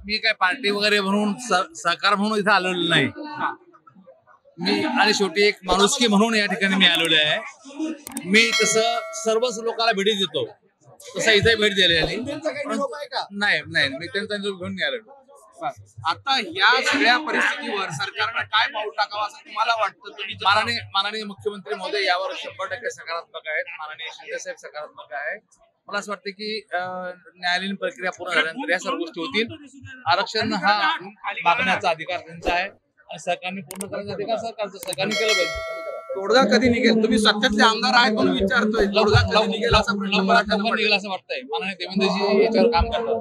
मी काय पार्टी वगैरे म्हणून सहकार म्हणून इथे आलेलो नाही. मी आणि शेवटी एक माणुसकी म्हणून या ठिकाणी मी आलेलो आहे. मी तसं सर्वच लोकांना भेटी देतो, तसं इथे भेट दिलेली नाही. मी त्यांचा निरोप घेऊन नाही आलेलो. आता या सगळ्या परिस्थितीवर सरकारनं काय पाऊल टाकावं असं तुम्हाला वाटतं? माननीय मुख्यमंत्री महोदय यावर 100% सकारात्मक आहेत. माननीय शिंदे साहेब सकारात्मक आहे. मला असं वाटतं की न्यायालयीन प्रक्रिया पूर्ण झाल्यानंतर या सर्व गोष्टी होतील. आरक्षण हा मागण्याचा अधिकार त्यांचा आहे आणि सरकारने पूर्ण करण्याचा अधिकार सरकारने केलं पाहिजे. तोडगा कधी निघेल? तुम्ही सत्तेतले आमदार आहेत म्हणून विचारतोय, तोडगा कधी निघेल असं निघेल असं वाटतंय. माननीय देवेंद्रजी याच्यावर काम करतात.